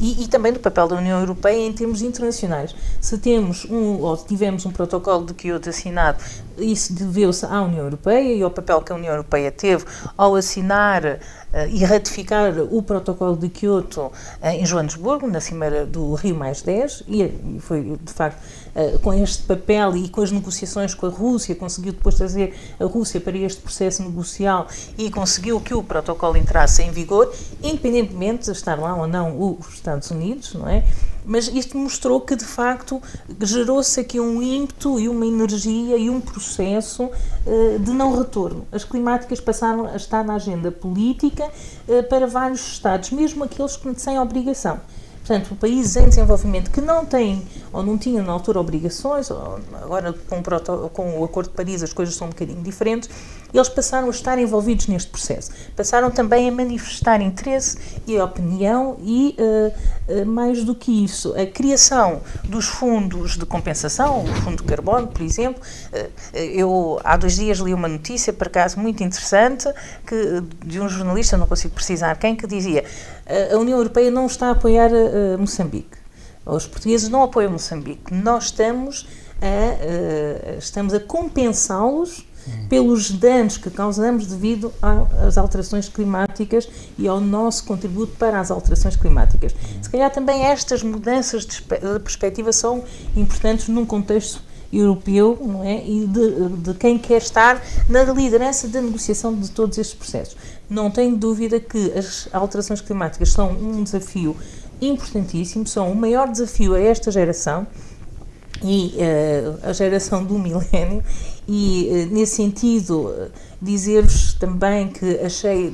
e também do papel da União Europeia em termos internacionais. Se temos ou tivemos um protocolo de Kyoto assinado, isso deveu-se à União Europeia e ao papel que a União Europeia teve ao assinar e ratificar o protocolo de Kyoto em Joanesburgo, na cimeira do Rio+10, e foi, de facto, com este papel e com as negociações com a Rússia, conseguiu depois trazer a Rússia para este processo negocial e conseguiu que o protocolo entrasse em vigor, independentemente de estar lá ou não os Estados Unidos, não é? Mas isto mostrou que, de facto, gerou-se aqui um ímpeto e uma energia e um processo de não retorno. As climáticas passaram a estar na agenda política para vários Estados, mesmo aqueles que têm obrigação. Portanto, países em desenvolvimento que não têm ou não tinham na altura obrigações, agora com o Acordo de Paris as coisas são um bocadinho diferentes, eles passaram a estar envolvidos neste processo. Passaram também a manifestar interesse e opinião e, mais do que isso, a criação dos fundos de compensação, o Fundo de Carbono, por exemplo. Eu, há 2 dias, li uma notícia, por acaso, muito interessante, de um jornalista, não consigo precisar quem, que dizia: a União Europeia não está a apoiar Moçambique. Os portugueses não apoiam Moçambique. Nós estamos a compensá-los pelos danos que causamos devido às alterações climáticas e ao nosso contributo para as alterações climáticas. Se calhar também estas mudanças de perspectiva são importantes num contexto europeu, não é? E de quem quer estar na liderança da negociação de todos estes processos. Não tenho dúvida que as alterações climáticas são um desafio importantíssimo, são o maior desafio a esta geração e a geração do milénio, e nesse sentido dizer-vos também que achei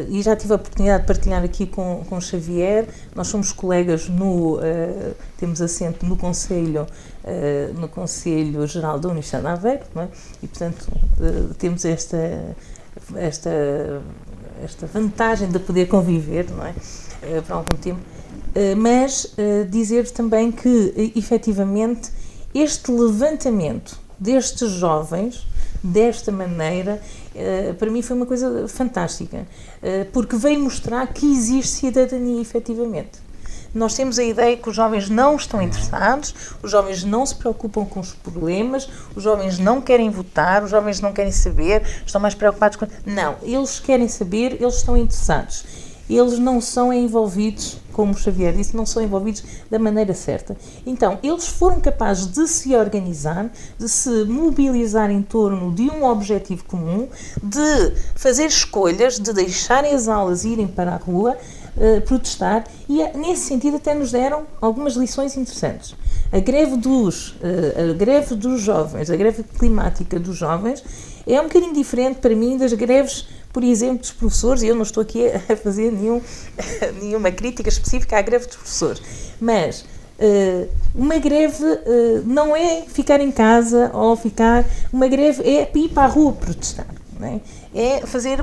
e já tive a oportunidade de partilhar aqui com o Xavier, nós somos colegas temos assento no Conselho Geral da Universidade de Aveiro, não é? E portanto temos esta vantagem de poder conviver, não é? Por algum tempo, mas dizer também que efetivamente este levantamento destes jovens desta maneira, para mim foi uma coisa fantástica, porque veio mostrar que existe cidadania efetivamente. Nós temos a ideia que os jovens não estão interessados, os jovens não se preocupam com os problemas, os jovens não querem votar, os jovens não querem saber, estão mais preocupados com... Não, eles querem saber, eles estão interessados. Eles não são envolvidos, como o Xavier disse, não são envolvidos da maneira certa. Então, eles foram capazes de se organizar, de se mobilizar em torno de um objetivo comum, de fazer escolhas, de deixarem as aulas e irem para a rua, protestar, e nesse sentido até nos deram algumas lições interessantes. A greve dos jovens, a greve climática dos jovens, é um bocadinho diferente para mim das greves, por exemplo, dos professores, e eu não estou aqui a fazer nenhuma crítica específica à greve dos professores, mas uma greve não é ficar em casa ou uma greve é ir para a rua protestar, não é? É fazer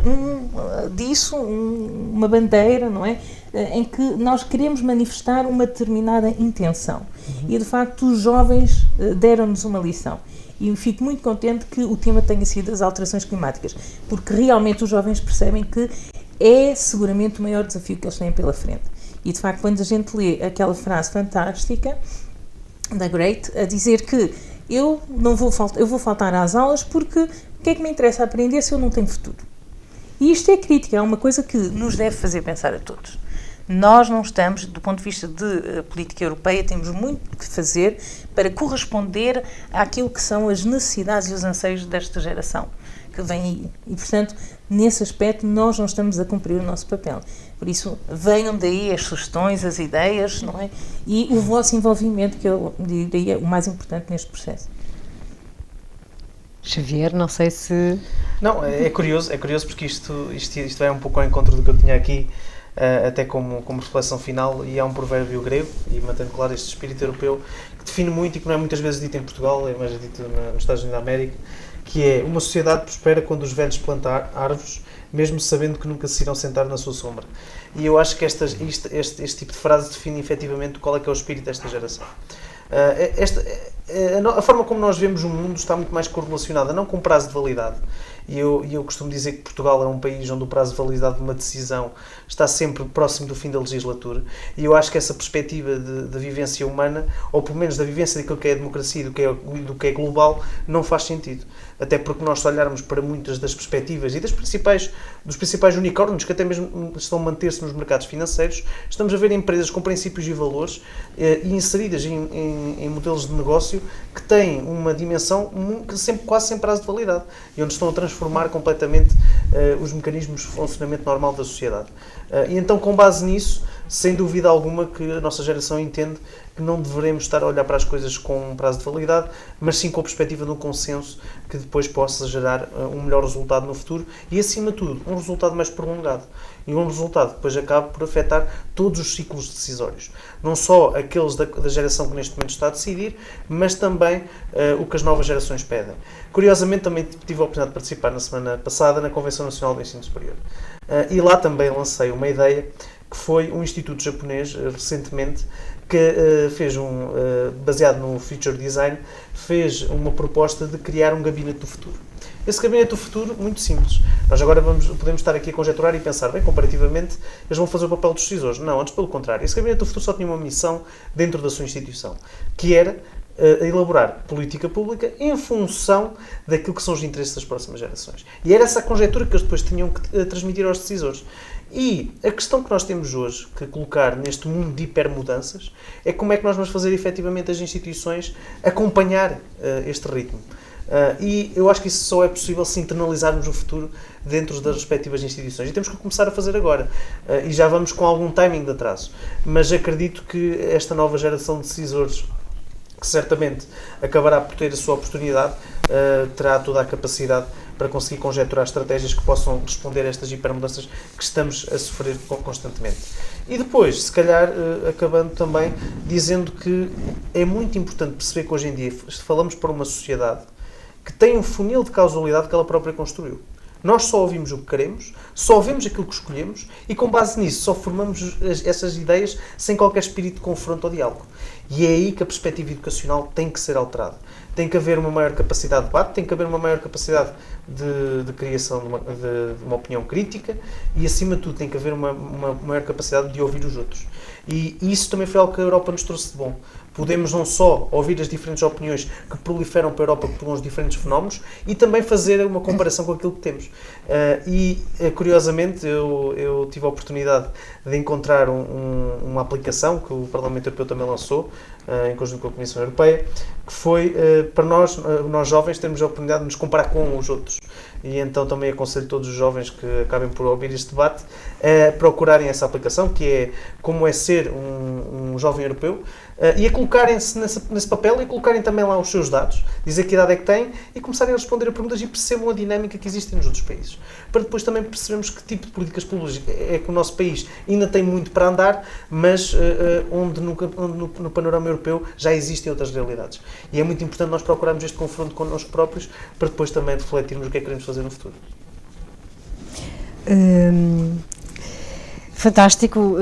disso uma bandeira, não é? Em que nós queremos manifestar uma determinada intenção. E, de facto, os jovens deram-nos uma lição. E fico muito contente que o tema tenha sido as alterações climáticas, porque realmente os jovens percebem que é seguramente o maior desafio que eles têm pela frente. E, de facto, quando a gente lê aquela frase fantástica da Great, a dizer que eu vou faltar às aulas porque o que é que me interessa aprender se eu não tenho futuro? E isto é crítica, é uma coisa que nos deve fazer pensar a todos. Nós não estamos, do ponto de vista de política europeia, temos muito que fazer para corresponder àquilo que são as necessidades e os anseios desta geração que vem aí. E, portanto, nesse aspecto, nós não estamos a cumprir o nosso papel. Por isso, venham daí as sugestões, as ideias, não é? E o vosso envolvimento, que eu diria o mais importante neste processo.
Xavier, não sei se...
Não, é curioso porque isto vai um pouco ao encontro do que eu tinha aqui, até como reflexão final, e há um provérbio grego, e mantendo claro este espírito europeu, que define muito e que não é muitas vezes dito em Portugal, é mais dito nos Estados Unidos da América, que é: uma sociedade prospera quando os velhos plantar árvores, mesmo sabendo que nunca se irão sentar na sua sombra. E eu acho que este tipo de frase define efetivamente qual é que é o espírito desta geração. A forma como nós vemos o mundo está muito mais correlacionada, não com o prazo de validade. E eu costumo dizer que Portugal é um país onde o prazo de validade de uma decisão está sempre próximo do fim da legislatura, e eu acho que essa perspectiva da vivência humana, ou pelo menos da vivência daquilo que é a democracia e do que é global, não faz sentido. Até porque nós, se olharmos para muitas das perspectivas e dos principais unicórnios que até mesmo estão a manter-se nos mercados financeiros, estamos a ver empresas com princípios e valores e inseridas em modelos de negócio que têm uma dimensão quase sem prazo de validade, e onde estão a transformar completamente os mecanismos de funcionamento normal da sociedade. E então, com base nisso, sem dúvida alguma que a nossa geração entende que não devemos estar a olhar para as coisas com um prazo de validade, mas sim com a perspectiva de um consenso que depois possa gerar um melhor resultado no futuro e, acima de tudo, um resultado mais prolongado. E um resultado que depois acaba por afetar todos os ciclos decisórios. Não só aqueles da geração que neste momento está a decidir, mas também o que as novas gerações pedem. Curiosamente, também tive a oportunidade de participar na semana passada na Convenção Nacional do Ensino Superior. E lá também lancei uma ideia que foi um instituto japonês, recentemente, que fez baseado no Future Design, fez uma proposta de criar um gabinete do futuro. Esse gabinete do futuro, muito simples. Nós agora podemos estar aqui a conjecturar e pensar, bem, comparativamente, eles vão fazer o papel dos decisores. Não, antes pelo contrário. Esse gabinete do futuro só tinha uma missão dentro da sua instituição, que era elaborar política pública em função daquilo que são os interesses das próximas gerações. E era essa a conjectura que eles depois tinham que transmitir aos decisores. E a questão que nós temos hoje que colocar neste mundo de hipermudanças é como é que nós vamos fazer efetivamente as instituições acompanhar este ritmo. E eu acho que isso só é possível se internalizarmos o futuro dentro das respectivas instituições. E temos que começar a fazer agora. E já vamos com algum timing de atraso. Mas acredito que esta nova geração de decisores, que certamente acabará por ter a sua oportunidade, terá toda a capacidade para conseguir conjecturar estratégias que possam responder a estas hipermudanças que estamos a sofrer constantemente. E depois, se calhar, acabando também dizendo que é muito importante perceber que hoje em dia falamos para uma sociedade que tem um funil de causalidade que ela própria construiu. Nós só ouvimos o que queremos, só ouvimos aquilo que escolhemos e, com base nisso, só formamos essas ideias sem qualquer espírito de confronto ou diálogo. E é aí que a perspectiva educacional tem que ser alterada. Tem que haver uma maior capacidade de debate, tem que haver uma maior capacidade de criação de uma opinião crítica e, acima de tudo, tem que haver uma maior capacidade de ouvir os outros. E isso também foi algo que a Europa nos trouxe de bom. Podemos não só ouvir as diferentes opiniões que proliferam para a Europa por uns diferentes fenómenos e também fazer uma comparação com aquilo que temos. Curiosamente, eu tive a oportunidade de encontrar uma aplicação que o Parlamento Europeu também lançou, em conjunto com a Comissão Europeia, que foi para nós jovens, termos a oportunidade de nos comparar com os outros. E então também aconselho todos os jovens que acabem por ouvir este debate a procurarem essa aplicação, que é Como é Ser um Jovem Europeu, e a colocarem-se nesse papel e a colocarem também lá os seus dados, dizer que idade é que têm e começarem a responder a perguntas e percebam a dinâmica que existe nos outros países. Para depois também percebermos que tipo de políticas públicas é que o nosso país ainda tem muito para andar, mas onde no panorama europeu já existem outras realidades. E é muito importante nós procurarmos este confronto connosco próprios para depois também refletirmos o que é que queremos fazer no futuro.
Fantástico,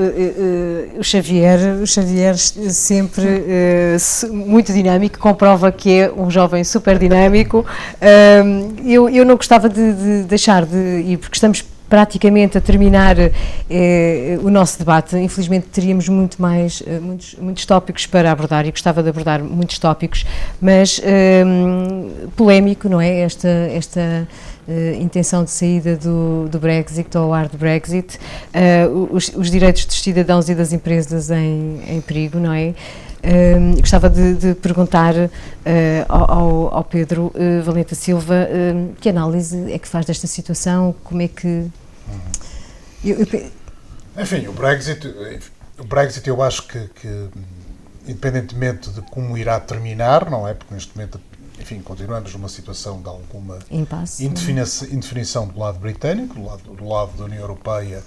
o Xavier sempre muito dinâmico, comprova que é um jovem super dinâmico. Eu não gostava de deixar e porque estamos praticamente a terminar o nosso debate, infelizmente teríamos muitos tópicos para abordar e gostava de abordar muitos tópicos, mas polémico, não é? intenção de saída do Brexit ou hard Brexit, os direitos dos cidadãos e das empresas em perigo, não é? Gostava de perguntar ao Pedro Valenta Silva que análise é que faz desta situação, como é que...
Enfim, o Brexit eu acho que independentemente de como irá terminar, não é? Porque neste momento, enfim, continuamos numa situação de alguma indefinição do lado britânico, do lado da União Europeia.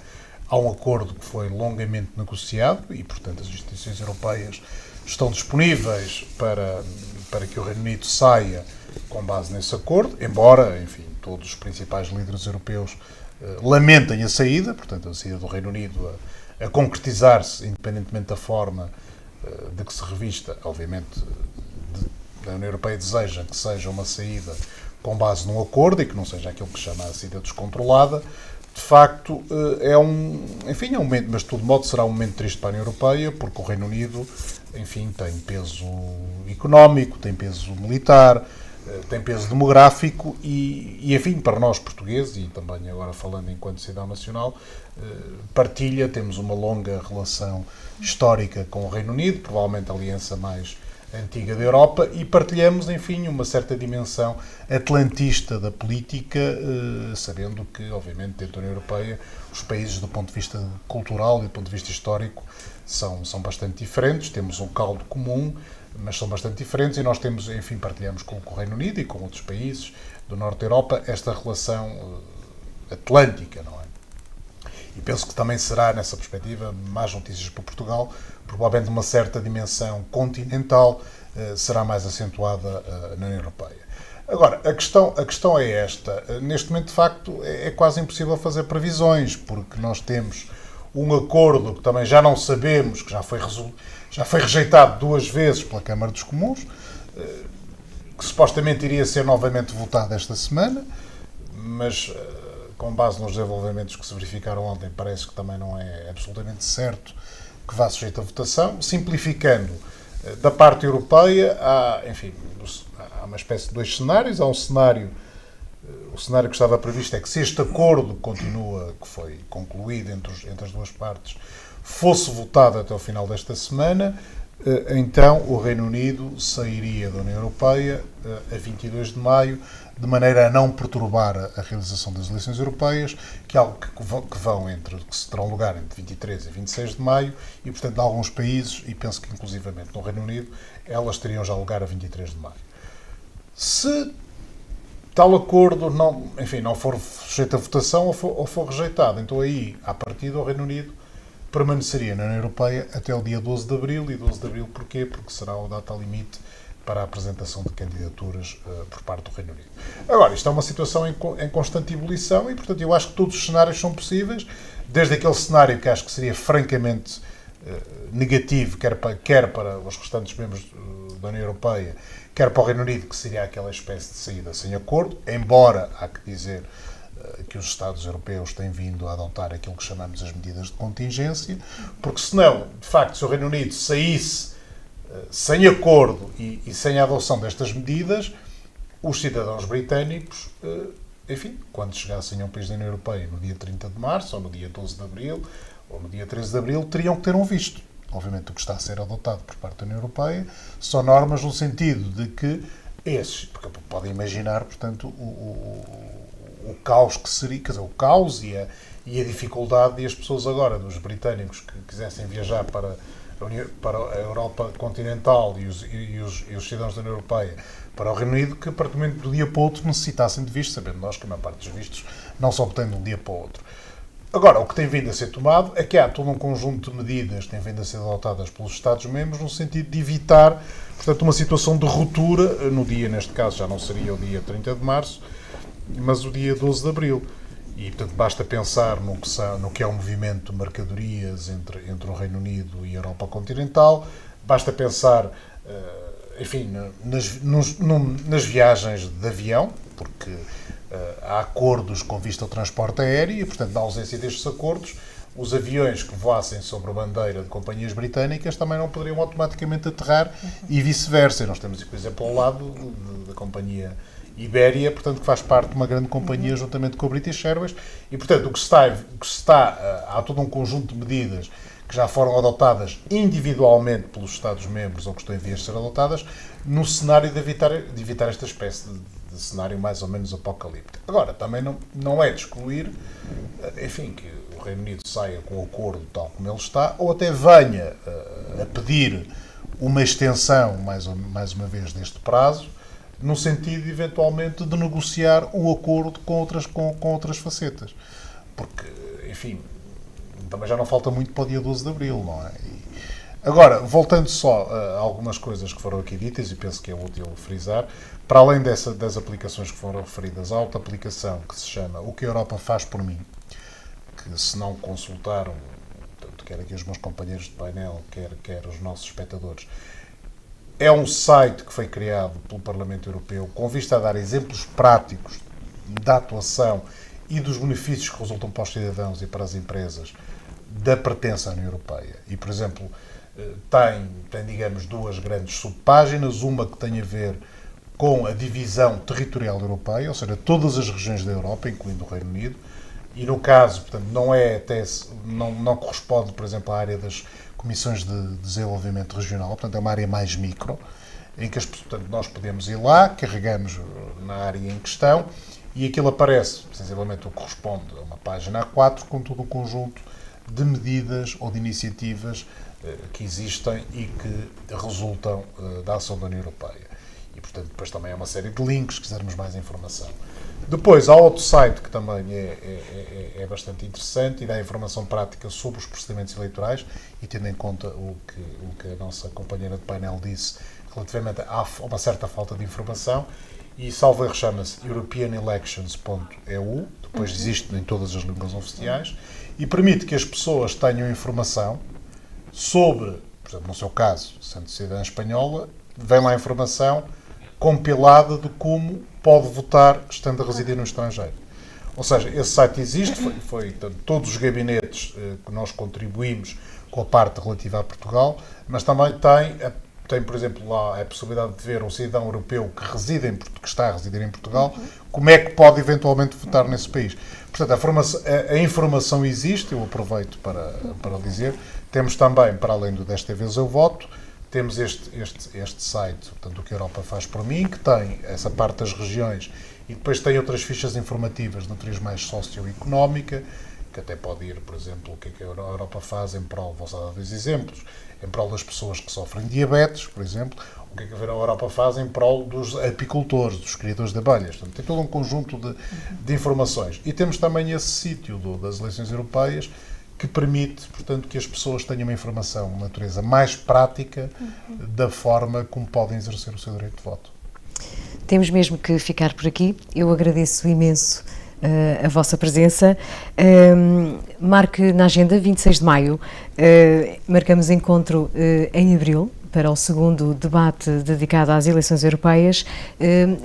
Há um acordo que foi longamente negociado e, portanto, as instituições europeias estão disponíveis para que o Reino Unido saia com base nesse acordo, embora, enfim, todos os principais líderes europeus lamentem a saída, portanto, a saída do Reino Unido a concretizar-se, independentemente da forma de que se revista, obviamente, a União Europeia deseja que seja uma saída com base num acordo e que não seja aquilo que se chama a saída descontrolada. De facto, é um momento, mas de todo modo será um momento triste para a União Europeia, porque o Reino Unido, enfim, tem peso económico, tem peso militar, tem peso demográfico e, enfim, para nós portugueses, e também agora falando enquanto cidadão nacional, temos uma longa relação histórica com o Reino Unido, provavelmente a aliança mais antiga da Europa, e partilhamos, enfim, uma certa dimensão atlantista da política, sabendo que, obviamente, dentro da União Europeia, os países, do ponto de vista cultural e do ponto de vista histórico, são bastante diferentes, temos um caldo comum, mas são bastante diferentes, e nós temos, enfim, partilhamos com o Reino Unido e com outros países do Norte da Europa esta relação atlântica, não é? E penso que também será, nessa perspectiva, mais notícias para Portugal, provavelmente uma certa dimensão continental será mais acentuada na União Europeia. Agora, a questão é esta. Neste momento, de facto, é quase impossível fazer previsões, porque nós temos um acordo que também já não sabemos, que já foi rejeitado 2 vezes pela Câmara dos Comuns, que supostamente iria ser novamente votado esta semana, mas com base nos desenvolvimentos que se verificaram ontem, parece que também não é absolutamente certo que vá sujeito a votação. Simplificando, da parte europeia, há uma espécie de 2 cenários. Há um cenário, o cenário que estava previsto é que, se este acordo continua, que foi concluído entre as 2 partes, fosse votado até o final desta semana, então o Reino Unido sairia da União Europeia a 22 de maio, de maneira a não perturbar a realização das eleições europeias, que é algo que se terão lugar entre 23 e 26 de maio, e, portanto, em alguns países, e penso que inclusivamente no Reino Unido, elas teriam já lugar a 23 de maio. Se tal acordo não for sujeito a votação ou for rejeitado, então aí, à partida, o Reino Unido permaneceria na União Europeia até o dia 12 de Abril. E 12 de Abril porquê? Porque será a data limite para a apresentação de candidaturas por parte do Reino Unido. Agora, isto é uma situação em constante ebulição e, portanto, eu acho que todos os cenários são possíveis, desde aquele cenário que acho que seria francamente negativo, quer para os restantes membros da União Europeia, quer para o Reino Unido, que seria aquela espécie de saída sem acordo, embora, há que dizer, que os Estados europeus têm vindo a adotar aquilo que chamamos as medidas de contingência, porque senão, de facto, se o Reino Unido saísse sem acordo e sem a adoção destas medidas, os cidadãos britânicos, enfim, quando chegassem a um país da União Europeia no dia 30 de março, ou no dia 12 de abril, ou no dia 13 de abril, teriam que ter um visto. Obviamente, o que está a ser adotado por parte da União Europeia são normas no sentido de que porque podem imaginar, portanto, o caos que seria, quer dizer, o caos e a dificuldade de as pessoas agora, dos britânicos que quisessem viajar para a Europa continental e os cidadãos da União Europeia para o Reino Unido, que, a partir do momento do dia para o outro, necessitassem de vistos, sabendo nós que a maior parte dos vistos não se obtém de um dia para o outro. Agora, o que tem vindo a ser tomado é que há todo um conjunto de medidas que têm vindo a ser adotadas pelos Estados-membros no sentido de evitar, portanto, uma situação de ruptura no dia, neste caso já não seria o dia 30 de março, mas o dia 12 de abril. E, portanto, basta pensar no que é o movimento de mercadorias entre o Reino Unido e a Europa continental, basta pensar, enfim, nas viagens de avião, porque há acordos com vista ao transporte aéreo e, portanto, na ausência destes acordos, os aviões que voassem sobre a bandeira de companhias britânicas também não poderiam automaticamente aterrar e vice-versa. Nós temos, por exemplo, ao lado da companhia Ibéria, portanto, que faz parte de uma grande companhia juntamente com a British Airways, e, portanto, há todo um conjunto de medidas que já foram adotadas individualmente pelos Estados-membros ou que estão em vias de ser adotadas, no cenário de evitar esta espécie de cenário mais ou menos apocalíptico. Agora, também não é de excluir, enfim, que o Reino Unido saia com o acordo tal como ele está, ou até venha a pedir uma extensão, mais uma vez, deste prazo, no sentido, eventualmente, de negociar o acordo com outras facetas. Porque, enfim, também já não falta muito para o dia 12 de Abril, não é? Agora, voltando só a algumas coisas que foram aqui ditas, e penso que é útil frisar, para além das aplicações que foram referidas, há outra aplicação que se chama O que a Europa faz por mim, que se não consultaram, tanto quer aqui os meus companheiros de painel, quer os nossos espectadores, é um site que foi criado pelo Parlamento Europeu com vista a dar exemplos práticos da atuação e dos benefícios que resultam para os cidadãos e para as empresas da pertença à União Europeia. E, por exemplo, tem, digamos, duas grandes subpáginas, uma que tem a ver com a divisão territorial europeia, ou seja, todas as regiões da Europa, incluindo o Reino Unido, e no caso, portanto, não corresponde, por exemplo, à área das comissões de desenvolvimento regional, portanto, é uma área mais micro, em que portanto, nós podemos ir lá, carregamos na área em questão, e aquilo aparece, sensivelmente, o que corresponde a uma página A4, com todo o conjunto de medidas ou de iniciativas que existem e que resultam da ação da União Europeia. E, portanto, depois também há uma série de links, se quisermos mais informação. Depois, há outro site que também é bastante interessante e dá informação prática sobre os procedimentos eleitorais, e tendo em conta o que a nossa companheira de painel disse relativamente a uma certa falta de informação, e salvo erro chama-se europeanelections.eu, depois existe em todas as línguas oficiais, e permite que as pessoas tenham informação sobre, por exemplo, no seu caso, sendo cidadã espanhola, vem lá a informação compilada de como pode votar estando a residir no estrangeiro. Ou seja, esse site existe, portanto, todos os gabinetes que nós contribuímos com a parte relativa a Portugal, mas também tem, por exemplo, lá a possibilidade de ver um cidadão europeu que está a residir em Portugal, como é que pode eventualmente votar nesse país. Portanto, a informação existe, eu aproveito para dizer. Temos também, para além do Desta Vez Eu Voto, temos este site, portanto, o que a Europa faz por mim, que tem essa parte das regiões, e depois tem outras fichas informativas de natureza mais socioeconómica, que até pode ir, por exemplo, o que é que a Europa faz em prol, vou só dar dois exemplos, em prol das pessoas que sofrem diabetes, por exemplo, o que é que a Europa faz em prol dos apicultores, dos criadores de abelhas. Portanto, tem todo um conjunto de informações. E temos também esse sítio das eleições europeias, que permite, portanto, que as pessoas tenham uma informação de natureza mais prática da forma como podem exercer o seu direito de voto.
Temos mesmo que ficar por aqui. Eu agradeço imenso a vossa presença. Marque na agenda 26 de maio, marcamos encontro em abril para o segundo debate dedicado às eleições europeias.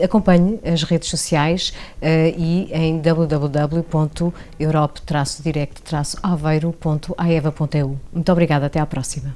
Acompanhe as redes sociais e em www.europe-direct-aveiro.aeva.eu. Muito obrigada, até à próxima.